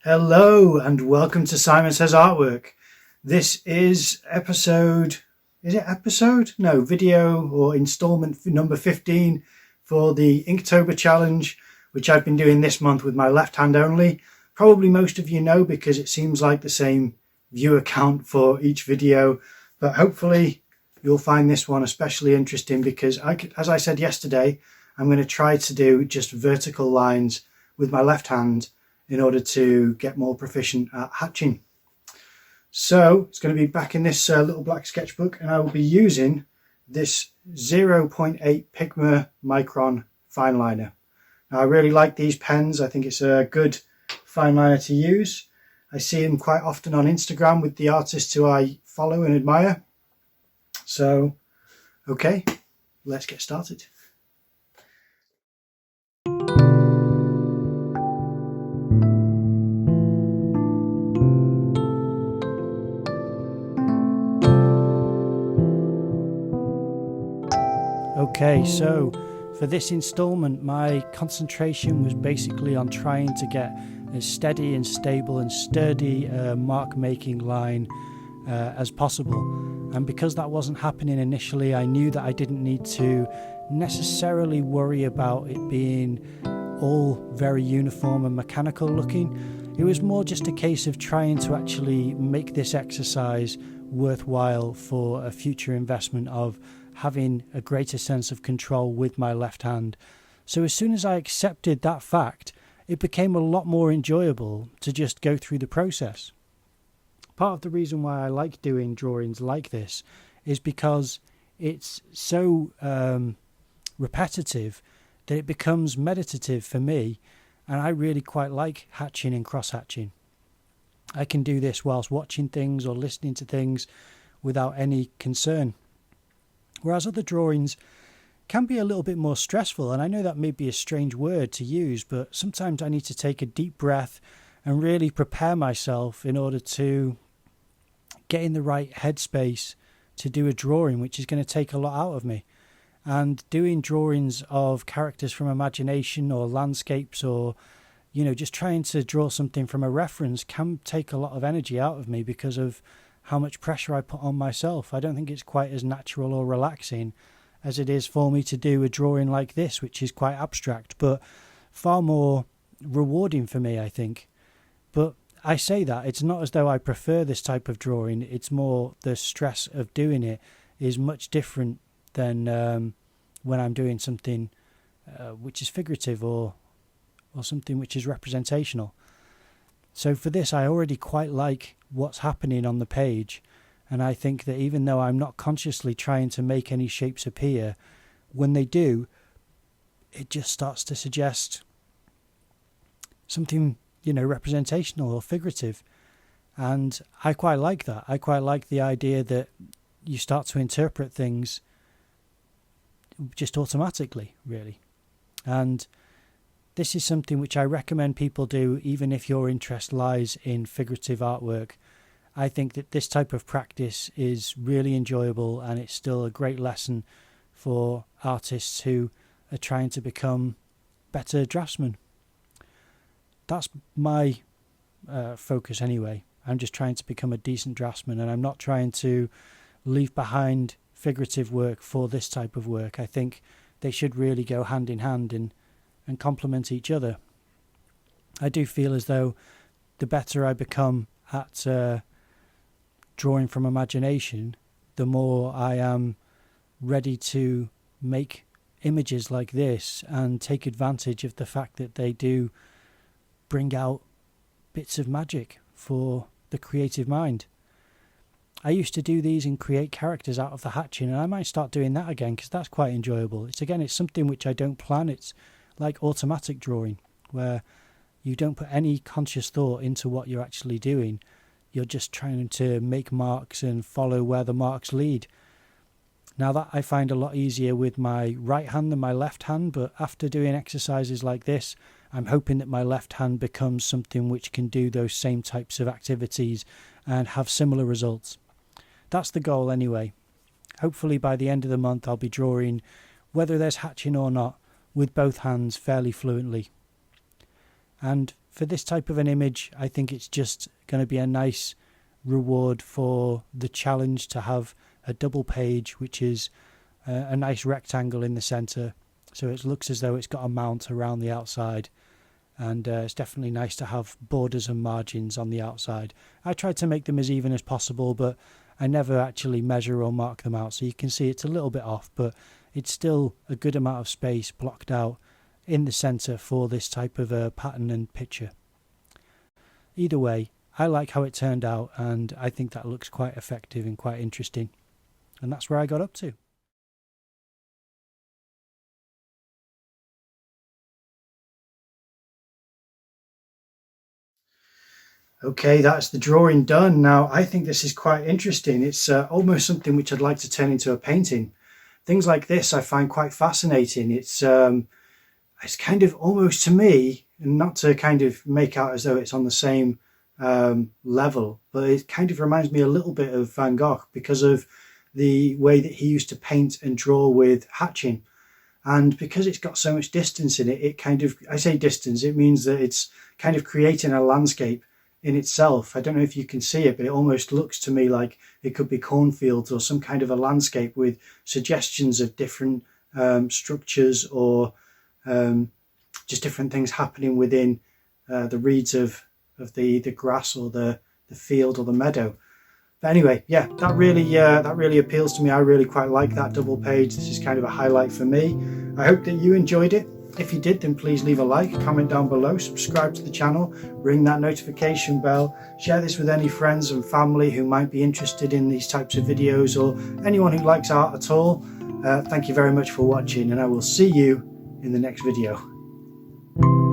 Hello and welcome to Simon Says Artwork. This is video or installment number 15 for the Inktober challenge, which I've been doing this month with my left hand only. Probably most of you know because it seems like the same viewer count for each video, but hopefully you'll find this one especially interesting because as I said yesterday, I'm going to try to do just vertical lines with my left hand in order to get more proficient at hatching. So it's going to be back in this little black sketchbook, and I will be using this 0.8 Pigma Micron fine liner. Now, I really like these pens. I think it's a good fine liner to use. I see them quite often on Instagram with the artists who I follow and admire. So, okay, let's get started. Okay, so for this installment, my concentration was basically on trying to get as steady and stable and sturdy mark making line as possible. And because that wasn't happening initially, I knew that I didn't need to necessarily worry about it being all very uniform and mechanical looking. It was more just a case of trying to actually make this exercise worthwhile for a future investment of having a greater sense of control with my left hand. So as soon as I accepted that fact, it became a lot more enjoyable to just go through the process. Part of the reason why I like doing drawings like this is because it's so repetitive that it becomes meditative for me, and I really quite like hatching and cross-hatching. I can do this whilst watching things or listening to things without any concern. Whereas other drawings can be a little bit more stressful, and I know that may be a strange word to use, but sometimes I need to take a deep breath and really prepare myself in order to get in the right headspace to do a drawing, which is going to take a lot out of me. And doing drawings of characters from imagination or landscapes or, just trying to draw something from a reference can take a lot of energy out of me because of how much pressure I put on myself. I don't think it's quite as natural or relaxing as it is for me to do a drawing like this, which is quite abstract, but far more rewarding for me, I think. But I say that, it's not as though I prefer this type of drawing, it's more the stress of doing it is much different than when I'm doing something which is figurative or something which is representational. So for this, I already quite like what's happening on the page, and I think that even though I'm not consciously trying to make any shapes appear, when they do, it just starts to suggest something, representational or figurative. And I quite like that. I quite like the idea that you start to interpret things just automatically, really. And this is something which I recommend people do even if your interest lies in figurative artwork. I think that this type of practice is really enjoyable, and it's still a great lesson for artists who are trying to become better draftsmen. That's my focus anyway. I'm just trying to become a decent draftsman, and I'm not trying to leave behind figurative work for this type of work. I think they should really go hand in hand and complement each other. I do feel as though the better I become at drawing from imagination, the more I am ready to make images like this and take advantage of the fact that they do bring out bits of magic for the creative mind. I used to do these and create characters out of the hatching, and I might start doing that again because that's quite enjoyable. It's something which I don't plan. It's like automatic drawing, where you don't put any conscious thought into what you're actually doing. You're just trying to make marks and follow where the marks lead. Now that I find a lot easier with my right hand than my left hand, but after doing exercises like this, I'm hoping that my left hand becomes something which can do those same types of activities and have similar results. That's the goal anyway. Hopefully by the end of the month I'll be drawing, whether there's hatching or not, with both hands fairly fluently. And for this type of an image, I think it's just going to be a nice reward for the challenge to have a double page, which is a nice rectangle in the center, so it looks as though it's got a mount around the outside. And it's definitely nice to have borders and margins on the outside. I tried to make them as even as possible, but I never actually measure or mark them out, so you can see it's a little bit off, but it's still a good amount of space blocked out in the center for this type of pattern and picture. Either way, I like how it turned out, and I think that looks quite effective and quite interesting. And that's where I got up to. Okay, that's the drawing done. Now, I think this is quite interesting. It's almost something which I'd like to turn into a painting. Things like this I find quite fascinating. It's kind of almost, to me, and not to kind of make out as though it's on the same level, but it kind of reminds me a little bit of Van Gogh because of the way that he used to paint and draw with hatching. And because it's got so much distance in it, it kind of, I say distance, it means that it's kind of creating a landscape in itself. I don't know if you can see it, but it almost looks to me like it could be cornfields or some kind of a landscape with suggestions of different structures or just different things happening within the reeds of the grass or the field or the meadow. But anyway, yeah, that really appeals to me. I really quite like that double page. This is kind of a highlight for me. I hope that you enjoyed it. If you did, then please leave a like, comment down below, subscribe to the channel, ring that notification bell, share this with any friends and family who might be interested in these types of videos, or anyone who likes art at all. Thank you very much for watching, and I will see you in the next video.